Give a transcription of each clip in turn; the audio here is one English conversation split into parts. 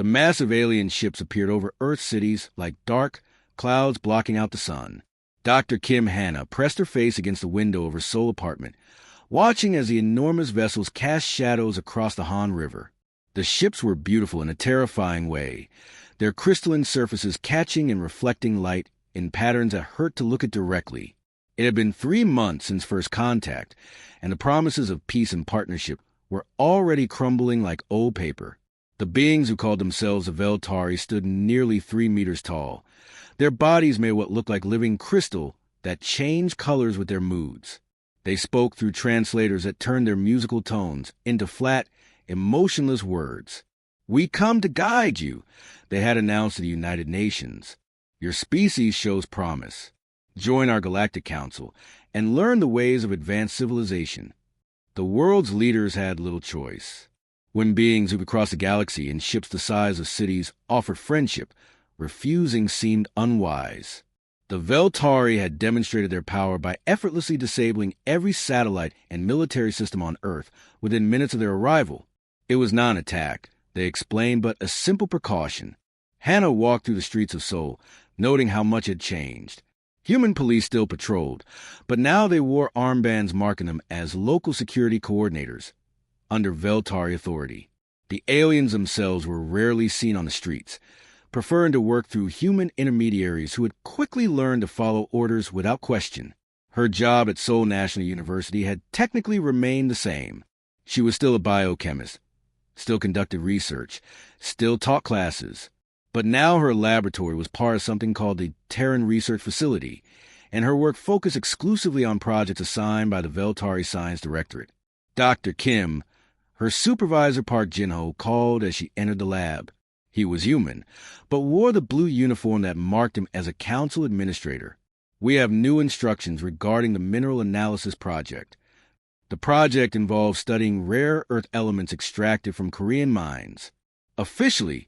The massive alien ships appeared over Earth cities like dark clouds blocking out the sun. Dr. Kim Hannah pressed her face against the window of her sole apartment, watching as the enormous vessels cast shadows across the Han River. The ships were beautiful in a terrifying way, their crystalline surfaces catching and reflecting light in patterns that hurt to look at directly. It had been 3 months since first contact, and the promises of peace and partnership were already crumbling like old paper. The beings who called themselves the Veltari stood nearly 3 meters tall. Their bodies made what looked like living crystal that changed colors with their moods. They spoke through translators that turned their musical tones into flat, emotionless words. "We come to guide you," they had announced to the United Nations. "Your species shows promise. Join our Galactic Council and learn the ways of advanced civilization." The world's leaders had little choice. When beings who could cross the galaxy in ships the size of cities offered friendship, refusing seemed unwise. The Veltari had demonstrated their power by effortlessly disabling every satellite and military system on Earth within minutes of their arrival. It was not an attack, they explained, but a simple precaution. Hannah walked through the streets of Seoul, noting how much had changed. Human police still patrolled, but now they wore armbands marking them as local security coordinators, under Veltari authority. The aliens themselves were rarely seen on the streets, preferring to work through human intermediaries who had quickly learned to follow orders without question. Her job at Seoul National University had technically remained the same. She was still a biochemist, still conducted research, still taught classes. But now her laboratory was part of something called the Terran Research Facility, and her work focused exclusively on projects assigned by the Veltari Science Directorate. Dr. Kim, her supervisor Park Jin-ho, called as she entered the lab. He was human, but wore the blue uniform that marked him as a council administrator. "We have new instructions regarding the mineral analysis project. The project involves studying rare earth elements extracted from Korean mines. Officially,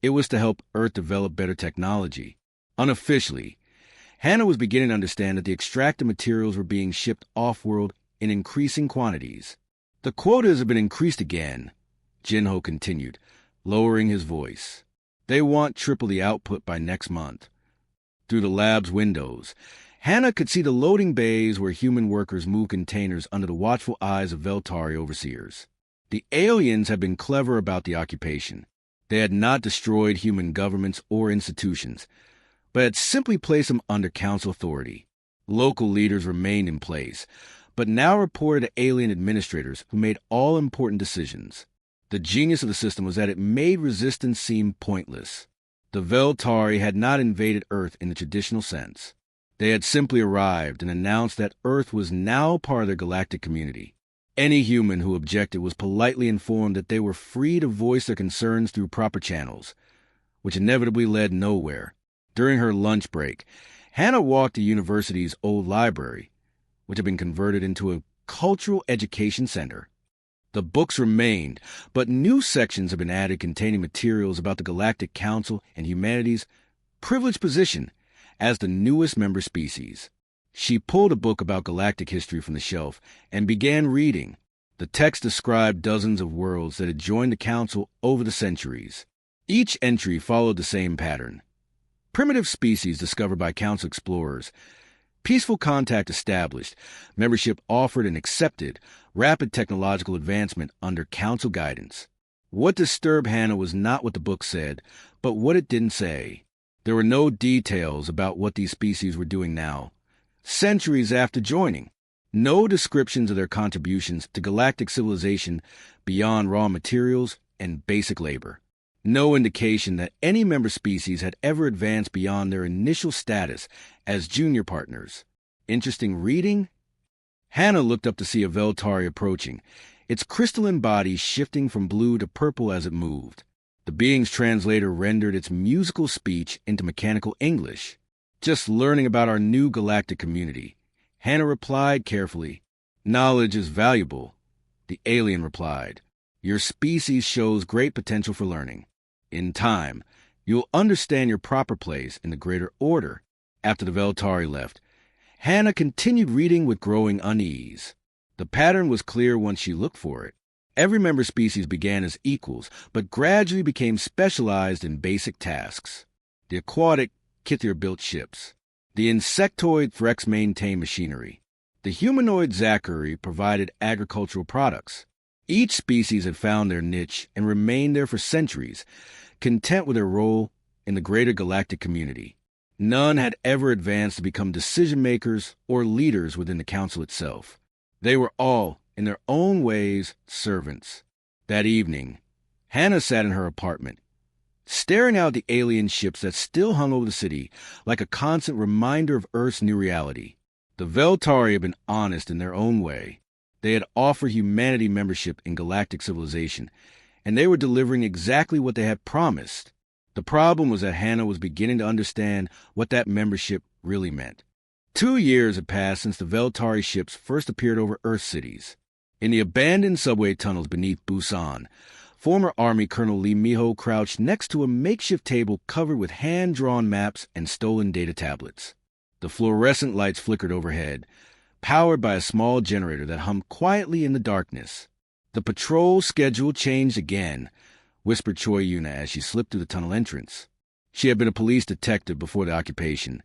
it was to help Earth develop better technology. Unofficially, Hannah was beginning to understand that the extracted materials were being shipped off-world in increasing quantities. The quotas have been increased again," Jin-ho continued, lowering his voice. "They want triple the output by next month." Through the lab's windows, Hannah could see the loading bays where human workers moved containers under the watchful eyes of Veltari overseers. The aliens had been clever about the occupation. They had not destroyed human governments or institutions, but had simply placed them under council authority. Local leaders remained in place, but now reported to alien administrators who made all important decisions. The genius of the system was that it made resistance seem pointless. The Veltari had not invaded Earth in the traditional sense. They had simply arrived and announced that Earth was now part of their galactic community. Any human who objected was politely informed that they were free to voice their concerns through proper channels, which inevitably led nowhere. During her lunch break, Hannah walked the university's old library, which had been converted into a cultural education center. The books remained, but new sections have been added containing materials about the Galactic Council and humanity's privileged position as the newest member species. She pulled a book about galactic history from the shelf and began reading. The text described dozens of worlds that had joined the Council over the centuries. Each entry followed the same pattern. Primitive species discovered by Council explorers, peaceful contact established, membership offered and accepted, rapid technological advancement under Council guidance. What disturbed Hannah was not what the book said, but what it didn't say. There were no details about what these species were doing now, centuries after joining. No descriptions of their contributions to galactic civilization beyond raw materials and basic labor. No indication that any member species had ever advanced beyond their initial status as junior partners. Interesting reading? Hannah looked up to see a Veltari approaching, its crystalline body shifting from blue to purple as it moved. The being's translator rendered its musical speech into mechanical English. "Just learning about our new galactic community," Hannah replied carefully. "Knowledge is valuable," the alien replied. "Your species shows great potential for learning. In time, you'll understand your proper place in the greater order." After the Veltari left, Hannah continued reading with growing unease. The pattern was clear once she looked for it. Every member species began as equals, but gradually became specialized in basic tasks. The aquatic Kythier built ships. The insectoid Threx maintained machinery. The humanoid Zachary provided agricultural products. Each species had found their niche and remained there for centuries, content with their role in the greater galactic community. None had ever advanced to become decision-makers or leaders within the council itself. They were all, in their own ways, servants. That evening, Hannah sat in her apartment, staring out at the alien ships that still hung over the city like a constant reminder of Earth's new reality. The Veltari had been honest in their own way. They had offered humanity membership in galactic civilization, and they were delivering exactly what they had promised. The problem was that Hannah was beginning to understand what that membership really meant. 2 years had passed since the Veltari ships first appeared over Earth cities. In the abandoned subway tunnels beneath Busan, former Army Colonel Lee Miho crouched next to a makeshift table covered with hand-drawn maps and stolen data tablets. The fluorescent lights flickered overhead, powered by a small generator that hummed quietly in the darkness. "The patrol schedule changed again," whispered Choi Yuna as she slipped through the tunnel entrance. She had been a police detective before the occupation,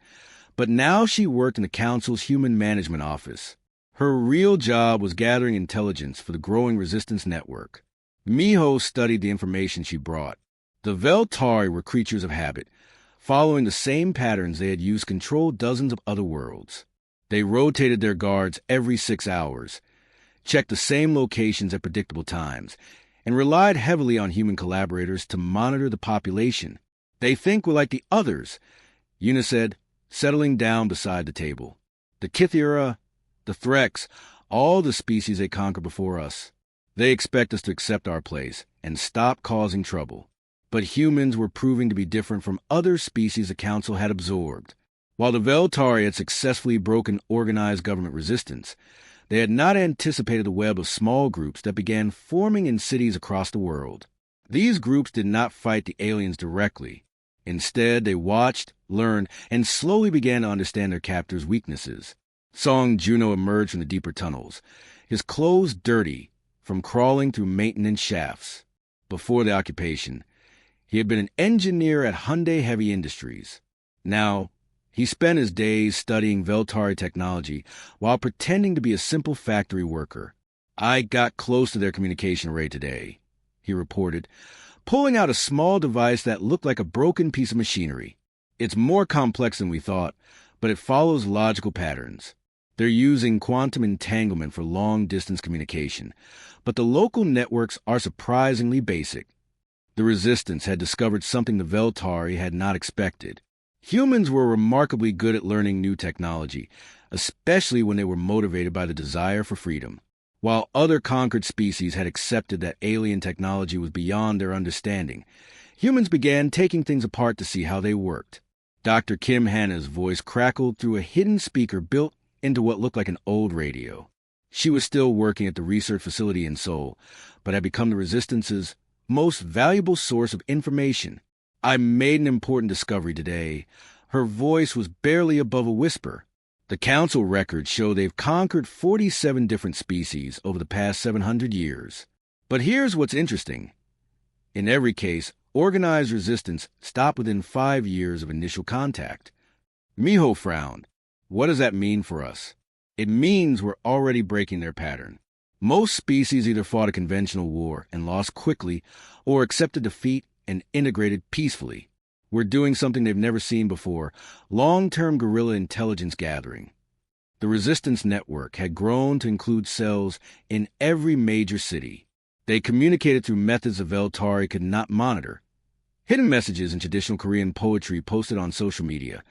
but now she worked in the council's human management office. Her real job was gathering intelligence for the growing resistance network. Miho studied the information she brought. The Veltari were creatures of habit, following the same patterns they had used to control dozens of other worlds. They rotated their guards every 6 hours, checked the same locations at predictable times, and relied heavily on human collaborators to monitor the population. "They think we're like the others," Yuna said, settling down beside the table. "The Kythera, the Threx, all the species they conquered before us. They expect us to accept our place and stop causing trouble. But humans were proving to be different from other species the Council had absorbed. While the Veltari had successfully broken organized government resistance, they had not anticipated the web of small groups that began forming in cities across the world. These groups did not fight the aliens directly. Instead, they watched, learned, and slowly began to understand their captors' weaknesses. Song Juno emerged from the deeper tunnels, his clothes dirty from crawling through maintenance shafts. Before the occupation, he had been an engineer at Hyundai Heavy Industries. Now, he spent his days studying Veltari technology while pretending to be a simple factory worker. "I got close to their communication array today," he reported, pulling out a small device that looked like a broken piece of machinery. "It's more complex than we thought, but it follows logical patterns. They're using quantum entanglement for long-distance communication, but the local networks are surprisingly basic." The Resistance had discovered something the Veltari had not expected. Humans were remarkably good at learning new technology, especially when they were motivated by the desire for freedom. While other conquered species had accepted that alien technology was beyond their understanding, humans began taking things apart to see how they worked. Dr. Kim Hanna's voice crackled through a hidden speaker built into what looked like an old radio. She was still working at the research facility in Seoul, but had become the Resistance's most valuable source of information. "I made an important discovery today." Her voice was barely above a whisper. "The Council records show they've conquered 47 different species over the past 700 years. But here's what's interesting. In every case, organized resistance stopped within 5 years of initial contact." Miho frowned. "What does that mean for us?" "It means we're already breaking their pattern. Most species either fought a conventional war and lost quickly, or accepted defeat and integrated peacefully. We're doing something they've never seen before: long-term guerrilla intelligence gathering." The Resistance Network had grown to include cells in every major city. They communicated through methods the Veltari could not monitor. Hidden messages in traditional Korean poetry posted on social media,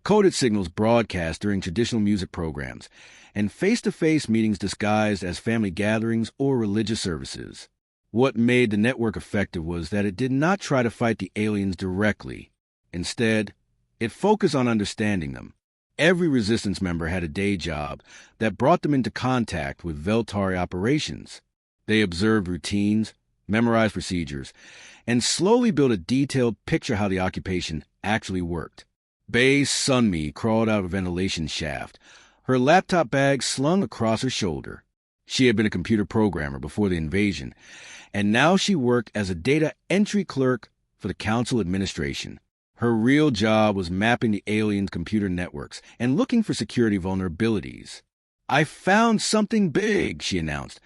coded signals broadcast during traditional music programs, and face-to-face meetings disguised as family gatherings or religious services. What made the network effective was that it did not try to fight the aliens directly. Instead, it focused on understanding them. Every Resistance member had a day job that brought them into contact with Veltari operations. They observed routines, memorized procedures, and slowly built a detailed picture how the occupation actually worked. Bae Sunmi crawled out of a ventilation shaft, her laptop bag slung across her shoulder. She had been a computer programmer before the invasion, and now she worked as a data entry clerk for the Council administration. Her real job was mapping the aliens' computer networks and looking for security vulnerabilities. "I found something big," she announced,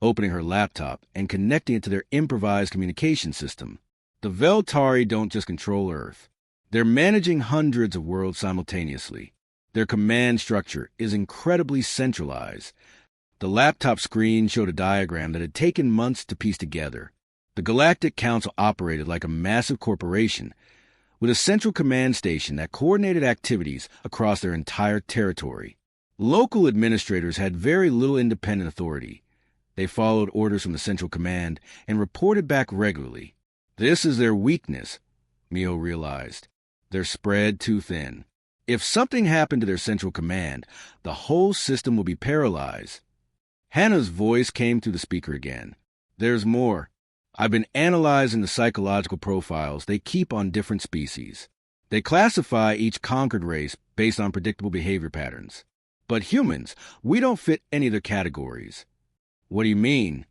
opening her laptop and connecting it to their improvised communication system. The Veltari don't just control Earth. They're managing hundreds of worlds simultaneously. Their command structure is incredibly centralized. The laptop screen showed a diagram that had taken months to piece together. The Galactic Council operated like a massive corporation, with a central command station that coordinated activities across their entire territory. Local administrators had very little independent authority. They followed orders from the central command and reported back regularly. This is their weakness, Mio realized. They're spread too thin. If something happened to their central command, the whole system will be paralyzed. Hannah's voice came through the speaker again. "There's more. I've been analyzing the psychological profiles they keep on different species. They classify each conquered race based on predictable behavior patterns. But humans, we don't fit any of their categories." "What do you mean?"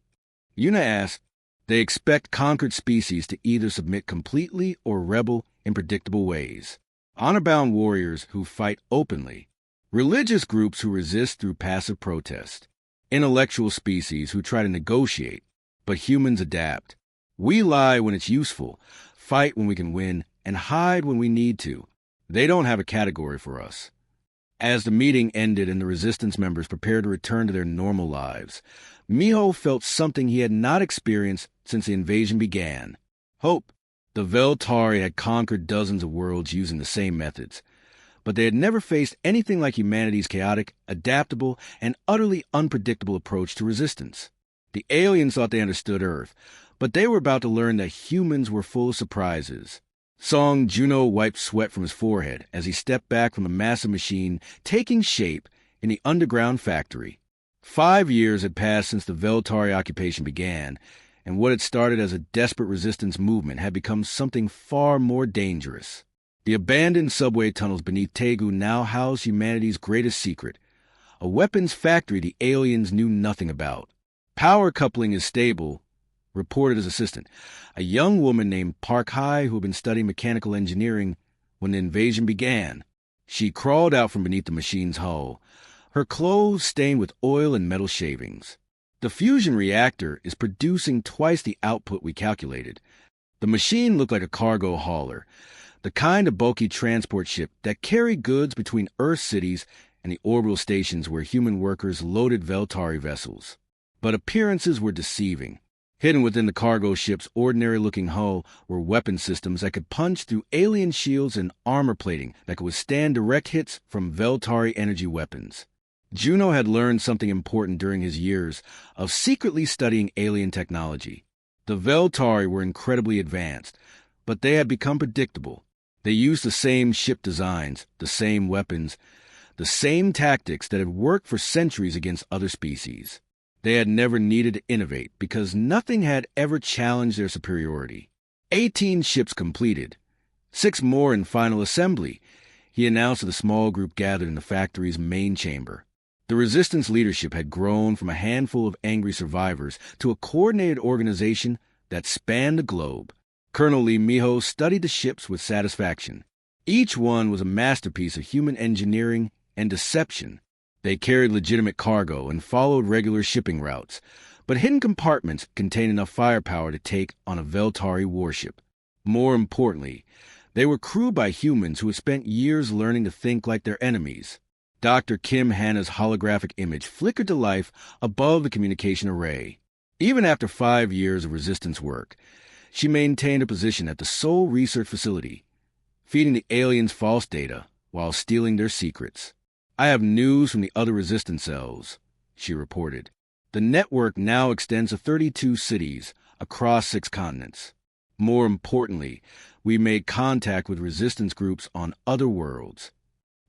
Yuna asked. "They expect conquered species to either submit completely or rebel in predictable ways. Honor-bound warriors who fight openly. Religious groups who resist through passive protest. Intellectual species who try to negotiate, but humans adapt. We lie when it's useful, fight when we can win, and hide when we need to. They don't have a category for us." As the meeting ended and the Resistance members prepared to return to their normal lives, Miho felt something he had not experienced since the invasion began. Hope. The Veltari had conquered dozens of worlds using the same methods, but they had never faced anything like humanity's chaotic, adaptable, and utterly unpredictable approach to resistance. The aliens thought they understood Earth, but they were about to learn that humans were full of surprises. Song Juno wiped sweat from his forehead as he stepped back from the massive machine taking shape in the underground factory. 5 years had passed since the Veltari occupation began, and what had started as a desperate resistance movement had become something far more dangerous. The abandoned subway tunnels beneath Tegu now housed humanity's greatest secret, a weapons factory the aliens knew nothing about. "Power coupling is stable," reported his assistant, a young woman named Park Hai who had been studying mechanical engineering when the invasion began. She crawled out from beneath the machine's hull, her clothes stained with oil and metal shavings. "The fusion reactor is producing twice the output we calculated." The machine looked like a cargo hauler, the kind of bulky transport ship that carried goods between Earth cities and the orbital stations where human workers loaded Veltari vessels. But appearances were deceiving. Hidden within the cargo ship's ordinary-looking hull were weapon systems that could punch through alien shields and armor plating that could withstand direct hits from Veltari energy weapons. Juno had learned something important during his years of secretly studying alien technology. The Veltari were incredibly advanced, but they had become predictable. They used the same ship designs, the same weapons, the same tactics that had worked for centuries against other species. They had never needed to innovate because nothing had ever challenged their superiority. 18 ships completed, 6 more in final assembly, he announced to the small group gathered in the factory's main chamber. The resistance leadership had grown from a handful of angry survivors to a coordinated organization that spanned the globe. Colonel Lee Miho studied the ships with satisfaction. Each one was a masterpiece of human engineering and deception. They carried legitimate cargo and followed regular shipping routes, but hidden compartments contained enough firepower to take on a Veltari warship. More importantly, they were crewed by humans who had spent years learning to think like their enemies. Dr. Kim Hanna's holographic image flickered to life above the communication array. Even after 5 years of resistance work, she maintained a position at the sole research facility, feeding the aliens false data while stealing their secrets. "I have news from the other resistance cells," she reported. "The network now extends to 32 cities across 6 continents. More importantly, we made contact with resistance groups on other worlds."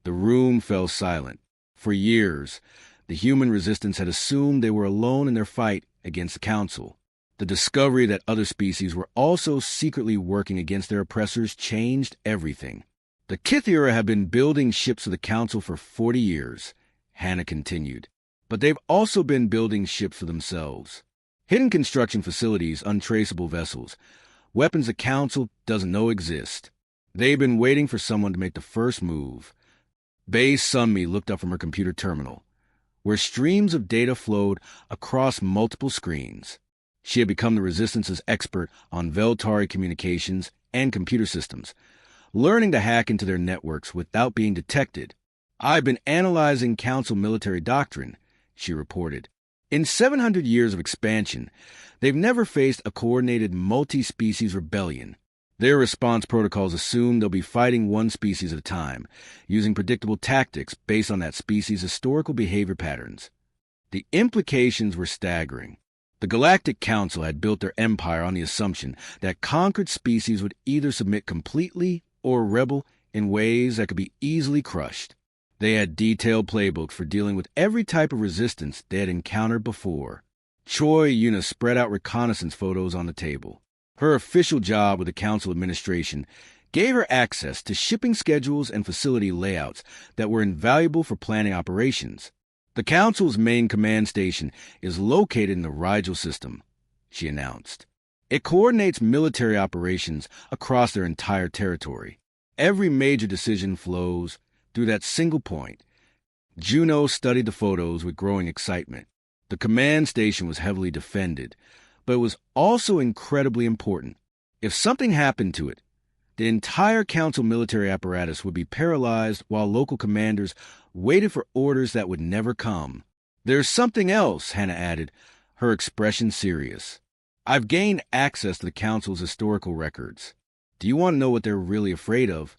The room fell silent. For years, the human resistance had assumed they were alone in their fight against the Council. The discovery that other species were also secretly working against their oppressors changed everything. "The Kithira have been building ships for the Council for 40 years, Hannah continued. But they've also been building ships for themselves. Hidden construction facilities, untraceable vessels, weapons the Council doesn't know exist. They've been waiting for someone to make the first move. Bae Sunmi looked up from her computer terminal, where streams of data flowed across multiple screens. She had become the Resistance's expert on Veltari communications and computer systems, learning to hack into their networks without being detected. "I've been analyzing Council military doctrine," she reported. "In 700 years of expansion, they've never faced a coordinated multi-species rebellion. Their response protocols assume they'll be fighting one species at a time, using predictable tactics based on that species' historical behavior patterns." The implications were staggering. The Galactic Council had built their empire on the assumption that conquered species would either submit completely or rebel in ways that could be easily crushed. They had detailed playbooks for dealing with every type of resistance they had encountered before. Choi Yuna spread out reconnaissance photos on the table. Her official job with the Council administration gave her access to shipping schedules and facility layouts that were invaluable for planning operations. "The Council's main command station is located in the Rigel system," she announced. "It coordinates military operations across their entire territory. Every major decision flows through that single point." Juno studied the photos with growing excitement. The command station was heavily defended, but it was also incredibly important. If something happened to it, the entire Council military apparatus would be paralyzed while local commanders waited for orders that would never come. "There's something else," Hannah added, her expression serious. "I've gained access to the Council's historical records. Do you want to know what they're really afraid of?"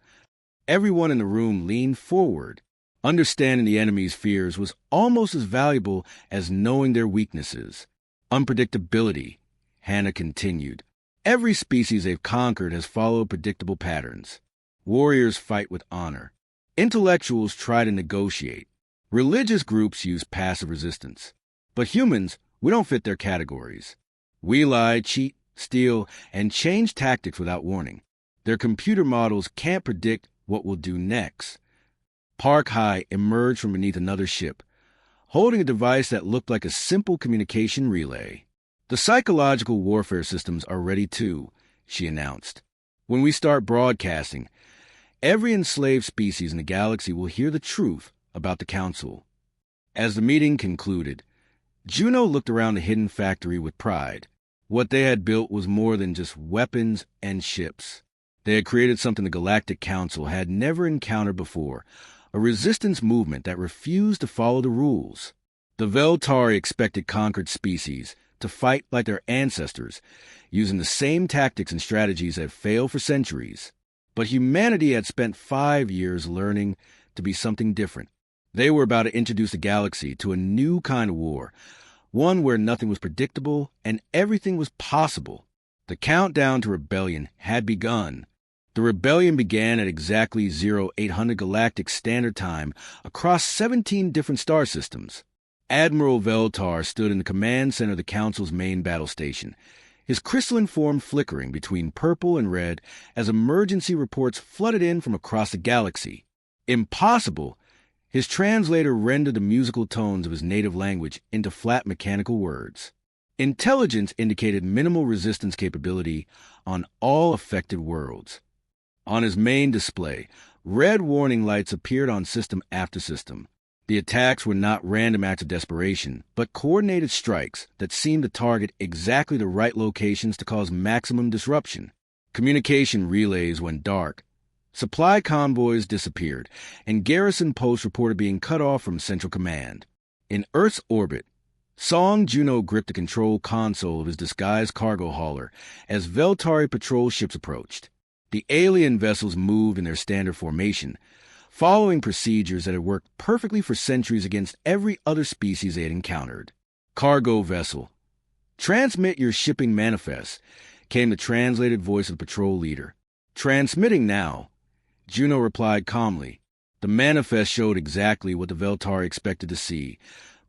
Everyone in the room leaned forward. Understanding the enemy's fears was almost as valuable as knowing their weaknesses. "Unpredictability," Hannah continued. "Every species they've conquered has followed predictable patterns. Warriors fight with honor. Intellectuals try to negotiate. Religious groups use passive resistance. But humans, we don't fit their categories. We lie, cheat, steal, and change tactics without warning. Their computer models can't predict what we'll do next." Park High emerged from beneath another ship, holding a device that looked like a simple communication relay. "The psychological warfare systems are ready too," she announced. "When we start broadcasting, every enslaved species in the galaxy will hear the truth about the Council." As the meeting concluded, Juno looked around the hidden factory with pride. What they had built was more than just weapons and ships. They had created something the Galactic Council had never encountered before, a resistance movement that refused to follow the rules. The Veltari expected conquered species to fight like their ancestors, using the same tactics and strategies that had failed for centuries. But humanity had spent 5 years learning to be something different. They were about to introduce the galaxy to a new kind of war, one where nothing was predictable and everything was possible. The countdown to rebellion had begun. The rebellion began at exactly 0800 Galactic Standard Time across 17 different star systems. Admiral Veltar stood in the command center of the Council's main battle station, his crystalline form flickering between purple and red as emergency reports flooded in from across the galaxy. "Impossible!" His translator rendered the musical tones of his native language into flat mechanical words. Intelligence indicated minimal resistance capability on all affected worlds. On his main display, red warning lights appeared on system after system. The attacks were not random acts of desperation, but coordinated strikes that seemed to target exactly the right locations to cause maximum disruption. Communication relays went dark. Supply convoys disappeared, and garrison posts reported being cut off from Central Command. In Earth's orbit, Song Juno gripped the control console of his disguised cargo hauler as Veltari patrol ships approached. The alien vessels moved in their standard formation, following procedures that had worked perfectly for centuries against every other species they had encountered. "Cargo vessel, transmit your shipping manifest," came the translated voice of the patrol leader. "Transmitting now," Juno replied calmly. The manifest showed exactly what the Veltari expected to see: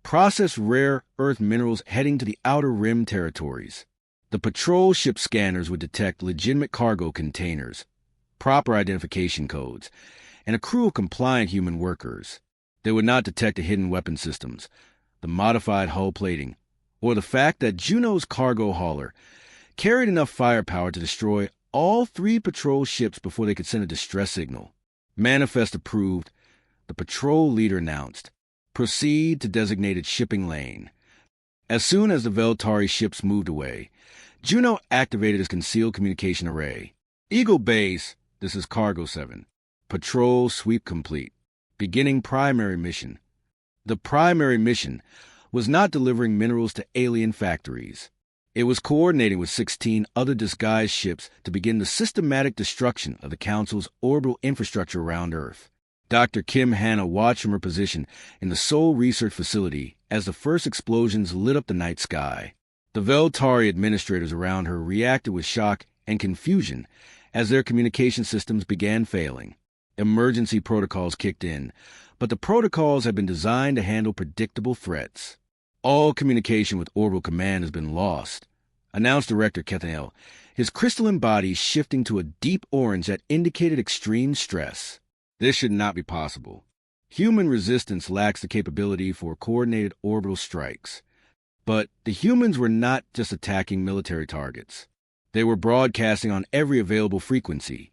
processed rare earth minerals heading to the outer rim territories. The patrol ship scanners would detect legitimate cargo containers, proper identification codes, and a crew of compliant human workers. They would not detect the hidden weapon systems, the modified hull plating, or the fact that Juno's cargo hauler carried enough firepower to destroy all 3 patrol ships before they could send a distress signal. Manifest approved, the patrol leader announced, "Proceed to designated shipping lane." As soon as the Veltari ships moved away, Juno activated his concealed communication array. "Eagle Base, this is Cargo 7. Patrol sweep complete. Beginning primary mission." The primary mission was not delivering minerals to alien factories. It was coordinating with 16 other disguised ships to begin the systematic destruction of the Council's orbital infrastructure around Earth. Dr. Kim Hanna watched from her position in the Seoul Research Facility as the first explosions lit up the night sky. The Veltari administrators around her reacted with shock and confusion as their communication systems began failing. Emergency protocols kicked in, but the protocols had been designed to handle predictable threats. "All communication with Orbital Command has been lost," announced Director Kethanel, his crystalline body shifting to a deep orange that indicated extreme stress. "This should not be possible. Human resistance lacks the capability for coordinated orbital strikes." But the humans were not just attacking military targets. They were broadcasting on every available frequency,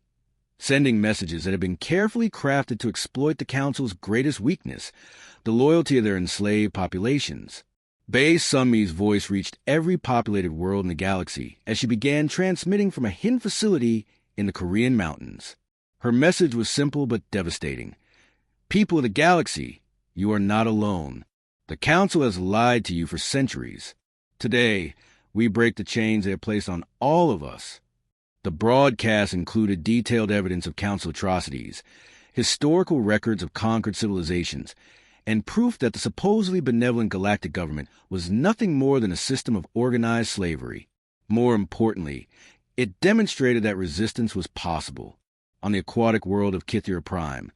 sending messages that had been carefully crafted to exploit the Council's greatest weakness, the loyalty of their enslaved populations. Bae Sunmi's voice reached every populated world in the galaxy as she began transmitting from a hidden facility in the Korean mountains. Her message was simple but devastating. "People of the galaxy, you are not alone. The Council has lied to you for centuries. Today, we break the chains they have placed on all of us." The broadcast included detailed evidence of Council atrocities, historical records of conquered civilizations, and proof that the supposedly benevolent galactic government was nothing more than a system of organized slavery. More importantly, it demonstrated that resistance was possible. On the aquatic world of Kythera Prime,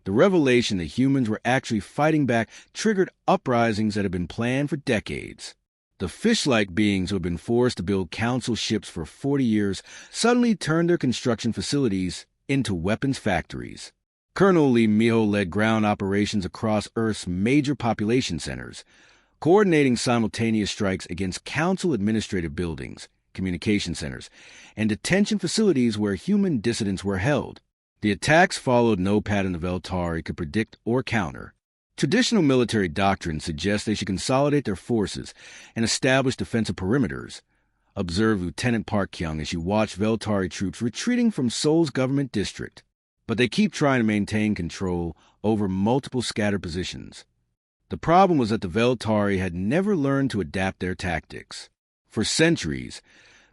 the revelation that humans were actually fighting back triggered uprisings that had been planned for decades. The fish-like beings who had been forced to build Council ships for 40 years suddenly turned their construction facilities into weapons factories. Colonel Lee Miho led ground operations across Earth's major population centers, coordinating simultaneous strikes against Council administrative buildings, communication centers, and detention facilities where human dissidents were held. The attacks followed no pattern the Veltari could predict or counter. Traditional military doctrine suggests they should consolidate their forces and establish defensive perimeters, observed Lieutenant Park Kyung as she watched Veltari troops retreating from Seoul's government district. But they keep trying to maintain control over multiple scattered positions. The problem was that the Veltari had never learned to adapt their tactics. For centuries,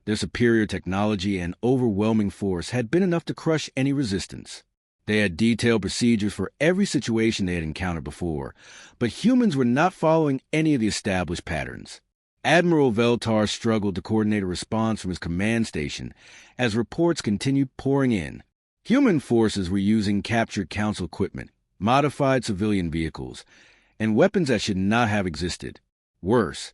their superior technology and overwhelming force had been enough to crush any resistance. They had detailed procedures for every situation they had encountered before, but humans were not following any of the established patterns. Admiral Veltar struggled to coordinate a response from his command station as reports continued pouring in. Human forces were using captured Council equipment, modified civilian vehicles, and weapons that should not have existed. Worse,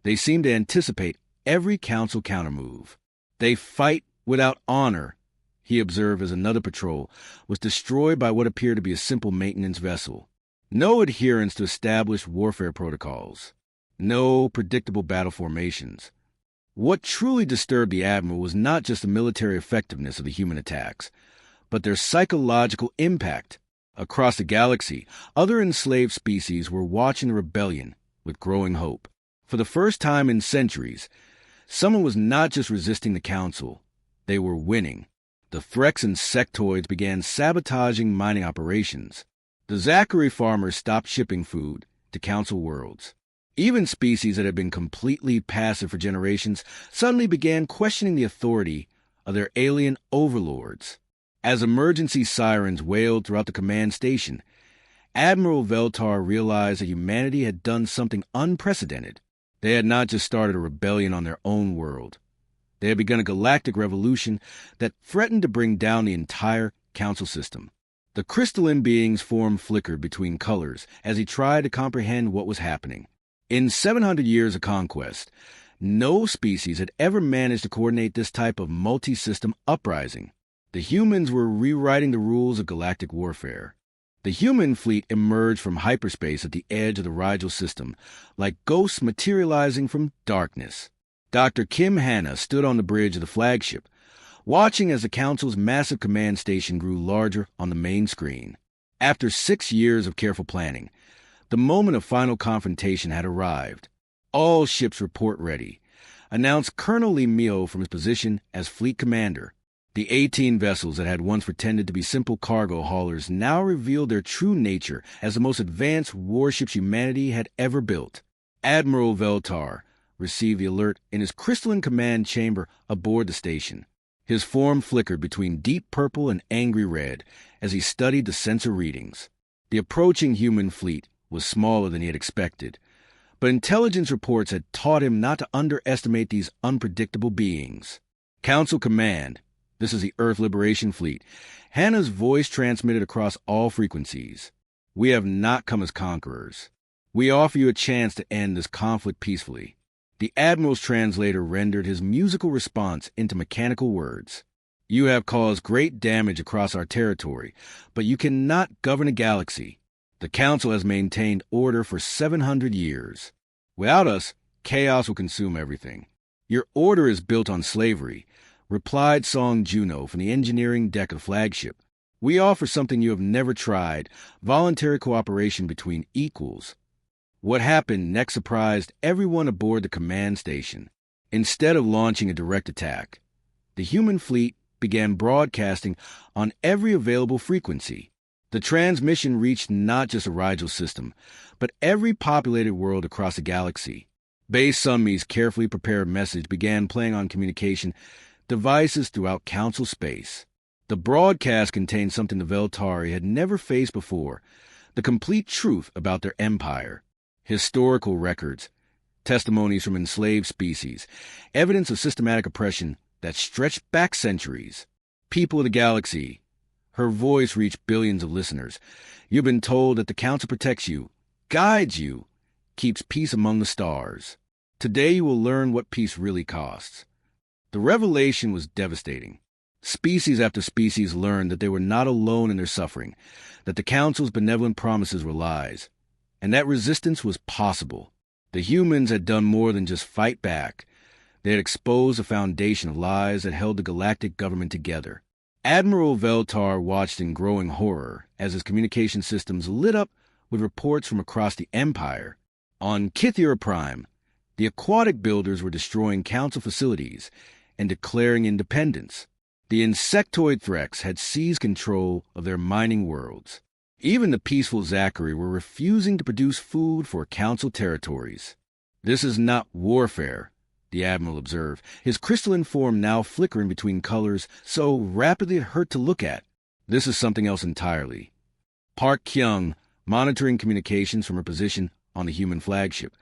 they seemed to anticipate every Council countermove. "They fight without honor," he observed as another patrol was destroyed by what appeared to be a simple maintenance vessel. No adherence to established warfare protocols. No predictable battle formations. What truly disturbed the Admiral was not just the military effectiveness of the human attacks, but their psychological impact. Across the galaxy, other enslaved species were watching the rebellion with growing hope. For the first time in centuries, someone was not just resisting the Council, they were winning. The Threx and sectoids began sabotaging mining operations. The Zachary farmers stopped shipping food to Council worlds. Even species that had been completely passive for generations suddenly began questioning the authority of their alien overlords. As emergency sirens wailed throughout the command station, Admiral Veltar realized that humanity had done something unprecedented. They had not just started a rebellion on their own world. They had begun a galactic revolution that threatened to bring down the entire Council system. The crystalline being's form flickered between colors as he tried to comprehend what was happening. In 700 years of conquest, no species had ever managed to coordinate this type of multi-system uprising. The humans were rewriting the rules of galactic warfare. The human fleet emerged from hyperspace at the edge of the Rigel system, like ghosts materializing from darkness. Dr. Kim Hanna stood on the bridge of the flagship, watching as the Council's massive command station grew larger on the main screen. After 6 years of careful planning, the moment of final confrontation had arrived. "All ships report ready," announced Colonel Lee Miho from his position as fleet commander. The 18 vessels that had once pretended to be simple cargo haulers now revealed their true nature as the most advanced warships humanity had ever built. Admiral Veltar received the alert in his crystalline command chamber aboard the station. His form flickered between deep purple and angry red as he studied the sensor readings. The approaching human fleet was smaller than he had expected, but intelligence reports had taught him not to underestimate these unpredictable beings. "Council Command, this is the Earth Liberation Fleet." Hannah's voice transmitted across all frequencies. "We have not come as conquerors. We offer you a chance to end this conflict peacefully." The Admiral's translator rendered his musical response into mechanical words. "You have caused great damage across our territory, but you cannot govern a galaxy. The Council has maintained order for 700 years. Without us, chaos will consume everything. Your order is built on slavery," replied Song Juno from the engineering deck of the flagship. "We offer something you have never tried, voluntary cooperation between equals." What happened next surprised everyone aboard the command station. Instead of launching a direct attack, the human fleet began broadcasting on every available frequency. The transmission reached not just a Rigel system, but every populated world across the galaxy. Base Sunmi's carefully prepared message began playing on communication devices throughout Council space. The broadcast contained something the Veltari had never faced before: the complete truth about their empire. Historical records, testimonies from enslaved species, evidence of systematic oppression that stretched back centuries. "People of the galaxy," her voice reached billions of listeners, "you've been told that the Council protects you, guides you, keeps peace among the stars. Today you will learn what peace really costs." The revelation was devastating. Species after species learned that they were not alone in their suffering, that the Council's benevolent promises were lies, and that resistance was possible. The humans had done more than just fight back. They had exposed a foundation of lies that held the galactic government together. Admiral Veltar watched in growing horror as his communication systems lit up with reports from across the Empire. On Kythera Prime, the aquatic builders were destroying Council facilities and declaring independence. The insectoid threats had seized control of their mining worlds. Even the peaceful Zachary were refusing to produce food for Council territories. "This is not warfare," the Admiral observed, his crystalline form now flickering between colors so rapidly it hurt to look at. "This is something else entirely." Park Kyung, monitoring communications from her position on the human flagship,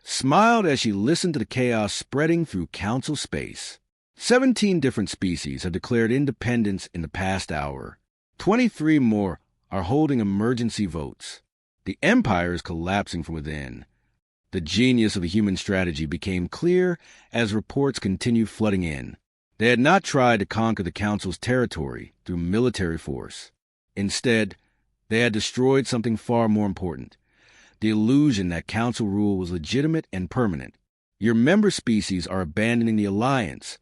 smiled as she listened to the chaos spreading through Council space. 17 different species have declared independence in the past hour. 23 more are holding emergency votes. The Empire is collapsing from within. The genius of the human strategy became clear as reports continued flooding in. They had not tried to conquer the Council's territory through military force. Instead, they had destroyed something far more important: the illusion that Council rule was legitimate and permanent. "Your member species are abandoning the Alliance,"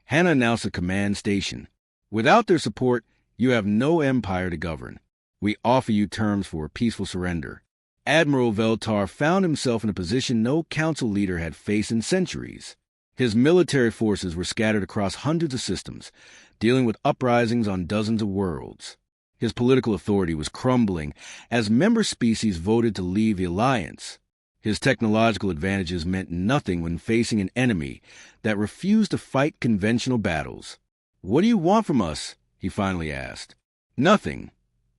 Hannah announced at command station. "Without their support, you have no empire to govern. We offer you terms for a peaceful surrender." Admiral Veltar found himself in a position no Council leader had faced in centuries. His military forces were scattered across hundreds of systems, dealing with uprisings on dozens of worlds. His political authority was crumbling as member species voted to leave the Alliance. His technological advantages meant nothing when facing an enemy that refused to fight conventional battles. "What do you want from us?" he finally asked. "Nothing,"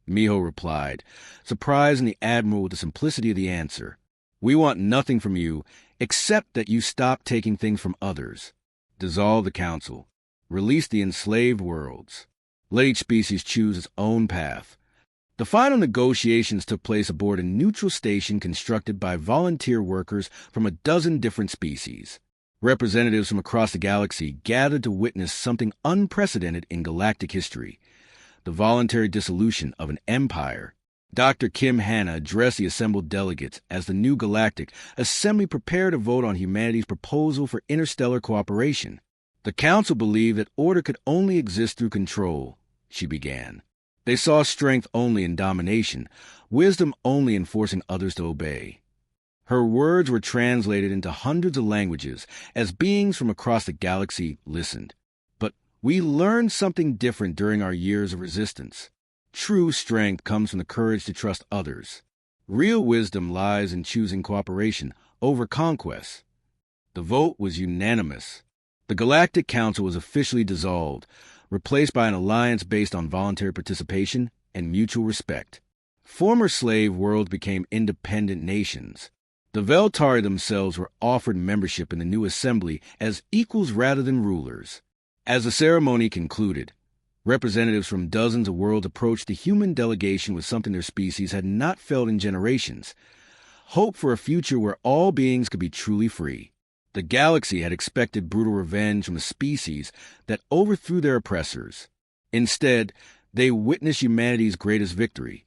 Miho replied, surprising the Admiral with the simplicity of the answer. "We want nothing from you except that you stop taking things from others. Dissolve the Council. Release the enslaved worlds. Let each species choose its own path." The final negotiations took place aboard a neutral station constructed by volunteer workers from a dozen different species. Representatives from across the galaxy gathered to witness something unprecedented in galactic history: the voluntary dissolution of an empire. Dr. Kim Hanna addressed the assembled delegates as the new Galactic Assembly prepared to vote on humanity's proposal for interstellar cooperation. The Council believed that order could only exist through control, she began. They saw strength only in domination, wisdom only in forcing others to obey. Her words were translated into hundreds of languages as beings from across the galaxy listened. But we learned something different during our years of resistance. True strength comes from the courage to trust others. Real wisdom lies in choosing cooperation over conquest. The vote was unanimous. The Galactic Council was officially dissolved, replaced by an alliance based on voluntary participation and mutual respect. Former slave worlds became independent nations. The Veltari themselves were offered membership in the new assembly as equals rather than rulers. As the ceremony concluded, representatives from dozens of worlds approached the human delegation with something their species had not felt in generations: hope for a future where all beings could be truly free. The galaxy had expected brutal revenge from a species that overthrew their oppressors. Instead, they witnessed humanity's greatest victory: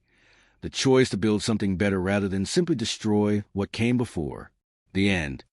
the choice to build something better rather than simply destroy what came before. The end.